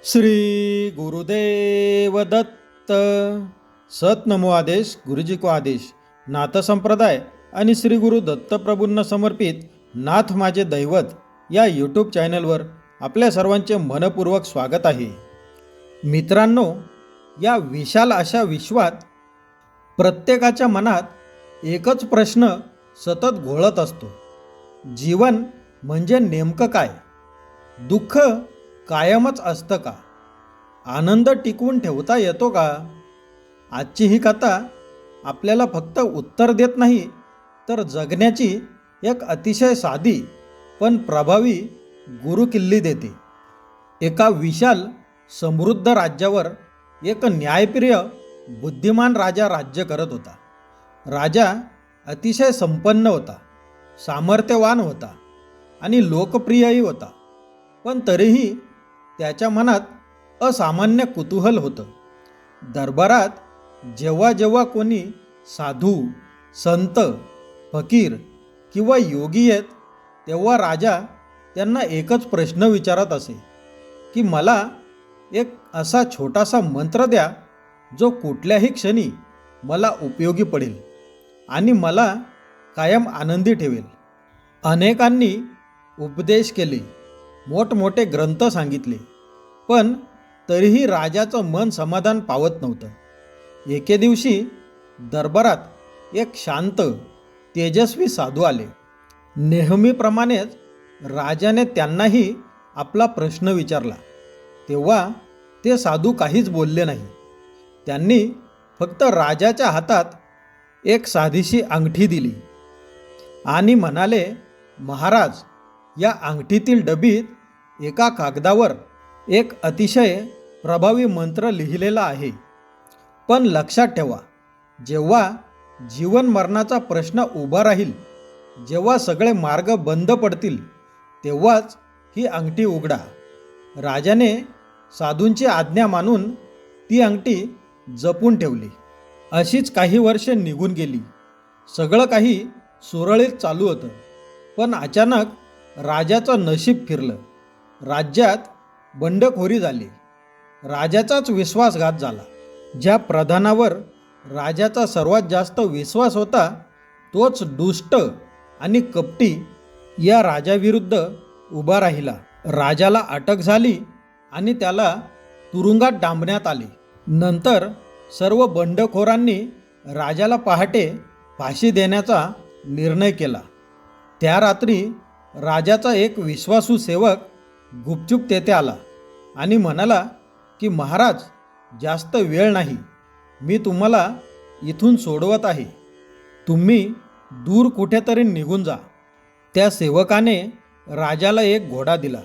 श्री गुरुदेव दत्त. सत नमो आदेश, गुरुजी को आदेश. नाथ संप्रदाय आणि श्री गुरु दत्तप्रभूंना समर्पित नाथ माझे दैवत या यूट्यूब चॅनलवर आपल्या सर्वांचे मनपूर्वक स्वागत आहे. मित्रांनो, या विशाल अशा विश्वात प्रत्येकाच्या मनात एकच प्रश्न सतत घोळत असतो. जीवन म्हणजे नेमकं काय? दुःख कायमच असतं का? आनंद टिकवून ठेवता येतो का? आजची ही कथा आपल्याला फक्त उत्तर देत नाही, तर जगण्याची एक अतिशय साधी पण प्रभावी गुरुकिल्ली देते. एका विशाल समृद्ध राज्यावर एक न्यायप्रिय बुद्धिमान राजा राज्य करत होता. राजा अतिशय संपन्न होता, सामर्थ्यवान होता आणि लोकप्रियही होता. पण तरीही त्याच्या मनात असामान्य कुतूहल होतं. दरबारात जेव्हा जेव्हा कोणी साधू, संत, फकीर किंवा योगी येत, तेव्हा राजा त्यांना एकच प्रश्न विचारत असे की मला एक असा छोटासा मंत्र द्या जो कुठल्याही क्षणी मला उपयोगी पडेल आणि मला कायम आनंदी ठेवेल. अनेकांनी उपदेश केले, मोठमोठे ग्रंथ सांगितले, पण तरीही राजाचं मन समाधान पावत नव्हतं. एके दिवशी दरबारात एक शांत, तेजस्वी साधू आले. नेहमीप्रमाणेच राजाने त्यांनाही आपला प्रश्न विचारला. तेव्हा ते साधू काहीच बोलले नाही. त्यांनी फक्त राजाच्या हातात एक साधीशी अंगठी दिली आणि म्हणाले, महाराज, या अंगठीतील डबीत एका कागदावर एक अतिशय प्रभावी मंत्र लिहिलेला आहे. पण लक्षात ठेवा, जेव्हा जीवन मरणाचा प्रश्न उभा राहील, जेव्हा सगळे मार्ग बंद पडतील, तेव्हाच ही अंगठी उघडा. राजाने साधूंची आज्ञा मानून ती अंगठी जपून ठेवली. अशीच काही वर्षे निघून गेली. सगळं काही सुरळीत चालू होतं. पण अचानक राजाचं नशीब फिरलं. राज्यात बंडखोरी झाली. राजाचाच विश्वासघात झाला. ज्या प्रधानावर राजाचा सर्वात जास्त विश्वास होता, तोच दुष्ट आणि कपटी या राजाविरुद्ध उभा राहिला. राजाला अटक झाली आणि त्याला तुरुंगात डांबण्यात आले. नंतर सर्व बंडखोरांनी राजाला पहाटे फाशी देण्याचा निर्णय केला. त्या रात्री राजाचा एक विश्वासू सेवक गुपचूप तेथे आला आणि म्हणाला की महाराज, जास्त वेळ नाही, मी तुम्हाला इथून सोडवत आहे. तुम्ही दूर कुठेतरी निघून जा. त्या सेवकाने राजाला एक घोडा दिला.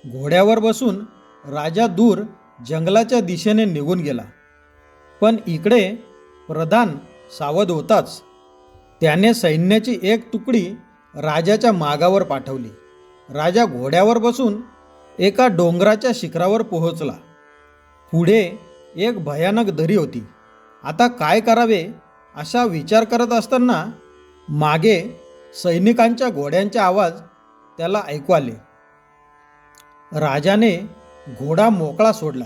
घोड्यावर बसून राजा दूर जंगलाच्या दिशेने निघून गेला. पण इकडे प्रधान सावध होताच. त्याने सैन्याची एक तुकडी राजाच्या मागावर पाठवली. राजा घोड्यावर बसून एका डोंगराच्या शिखरावर पोहोचला. पुढे एक भयानक दरी होती. आता काय करावे असा विचार करत असताना मागे सैनिकांच्या घोड्यांचे आवाज त्याला ऐकू आले. राजाने घोडा मोकळा सोडला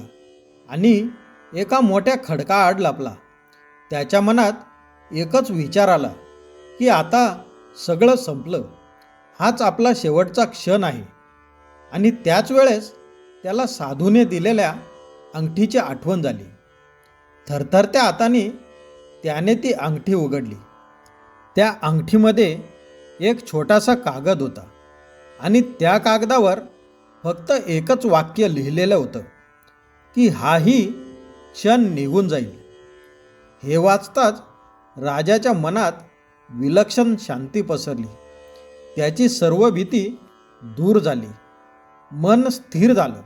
आणि एका मोठ्या खडकाआड लपला. त्याच्या मनात एकच विचार आला की आता सगळं संपलं. हाच आपला शेवटचा क्षण आहे. आणि त्याच वेळेस त्याला साधूने दिलेल्या अंगठीची आठवण झाली. थरथरत्या हाताने त्याने ती अंगठी उघडली. त्या अंगठीमध्ये एक छोटासा कागद होता आणि त्या कागदावर फक्त एकच वाक्य लिहिलेलं होतं की हाही क्षण निघून जाईल. हे वाचताच राजाच्या मनात विलक्षण शांती पसरली. त्याची सर्व भीती दूर झाली. मन स्थिर झालं.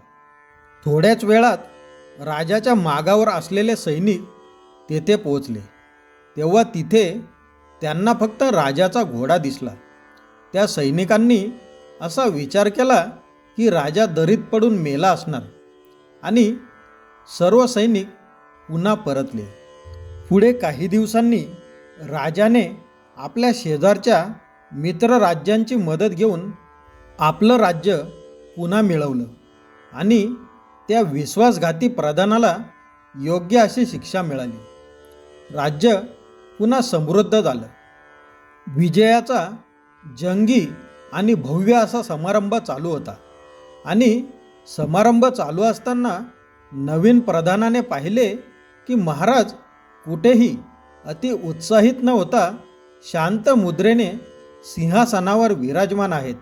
थोड्याच वेळात राजाच्या मागावर असलेले सैनिक तेथे पोहोचले. तेव्हा तिथे त्यांना फक्त राजाचा घोडा दिसला. त्या सैनिकांनी असा विचार केला की राजा दरीत पडून मेला असणार आणि सर्व सैनिक पुन्हा परतले. पुढे काही दिवसांनी राजाने आपल्या शेजारच्या मित्र राज्यांची मदत घेऊन आपलं राज्य पुन्हा मिळवलं आणि त्या विश्वासघाती प्रधानाला योग्य अशी शिक्षा मिळाली. राज्य पुन्हा समृद्ध झालं. विजयाचा जंगी आणि भव्य असा समारंभ चालू होता. आणि समारंभ चालू असताना नवीन प्रधानाने पाहिले की महाराज कुठेही अति उत्साहित न होता शांत मुद्रेने सिंहासनावर विराजमान आहेत.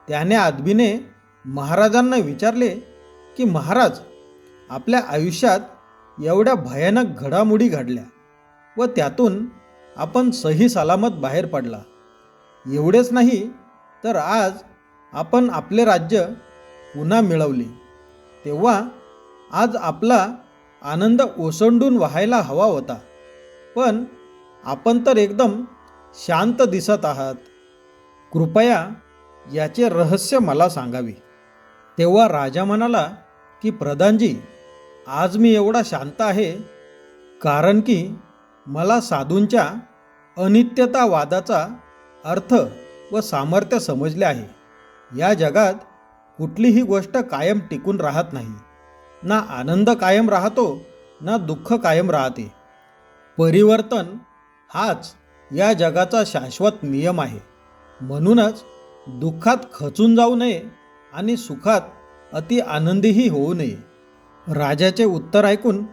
त्याने आदबीने महाराजांना विचारले की महाराज, आपल्या आयुष्यात एवढ्या भयानक घडामोडी घडल्या व त्यातून आपण सही सलामत बाहेर पडला. एवढेच नाही तर आज आपण आपले राज्य पुन्हा मिळवले, तेव्हा आज आपला आनंद ओसंडून व्हायला हवा होता. पण आपण तर एकदम शांत दिसत आहात. कृपया याचे रहस्य मला सांगावे. तेव्हा राजा म्हणाला की प्रधानजी, आज मी एवढा शांत आहे कारण की मला साधूंच्या अनित्यतावादाचा अर्थ व सामर्थ्य समजले आहे. या जगात कुठलीही गोष्ट कायम टिकून राहत नाही. ना आनंद कायम राहतो, ना दुःख कायम राहते. परिवर्तन हाच या जगाचा शाश्वत नियम आहे. म्हणूनच दुःखात खचून जाऊ नये आणि सुखात अति आनंदीही होऊ नये. राजाचे उत्तर ऐकून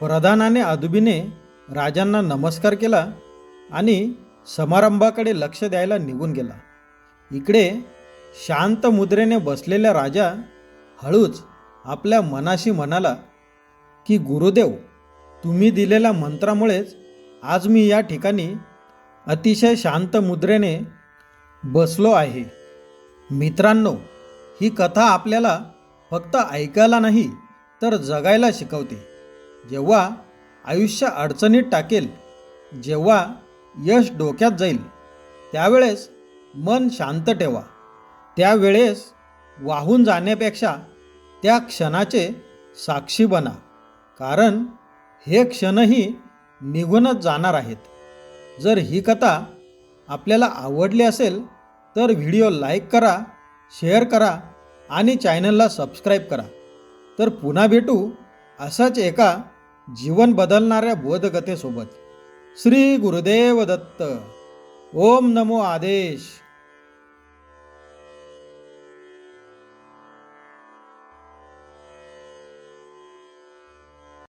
प्रधानाने अदबीने राजांना नमस्कार केला आणि समारंभाकडे लक्ष द्यायला निघून गेला. इकडे शांत मुद्रेने बसलेला राजा हळूच आपल्या मनाशी म्हणाला की गुरुदेव, तुम्ही दिलेल्या मंत्रामुळेच आज मी या ठिकाणी अतिशय शांत मुद्रेने बसलो आहे. मित्रांनो, ही कथा आपल्याला फक्त ऐकायला नाही तर जगायला शिकवते. जेव्हा आयुष्य अडचणीत टाकेल, जेव्हा यश डोक्यात जाईल, त्यावेळेस मन शांत ठेवा. त्यावेळेस वाहून जाण्यापेक्षा त्या क्षणाचे साक्षी बना, कारण हे क्षणही निघूनच जाणार आहेत. जर ही कथा आपल्याला आवडली असेल तर व्हिडिओ लाईक करा, शेअर करा आणि चॅनलला सबस्क्राईब करा. तर पुन्हा भेटू असाच एका जीवन बदलणाऱ्या बोधकथेसोबत. श्री गुरुदेव दत्त. ओम नमो आदेश.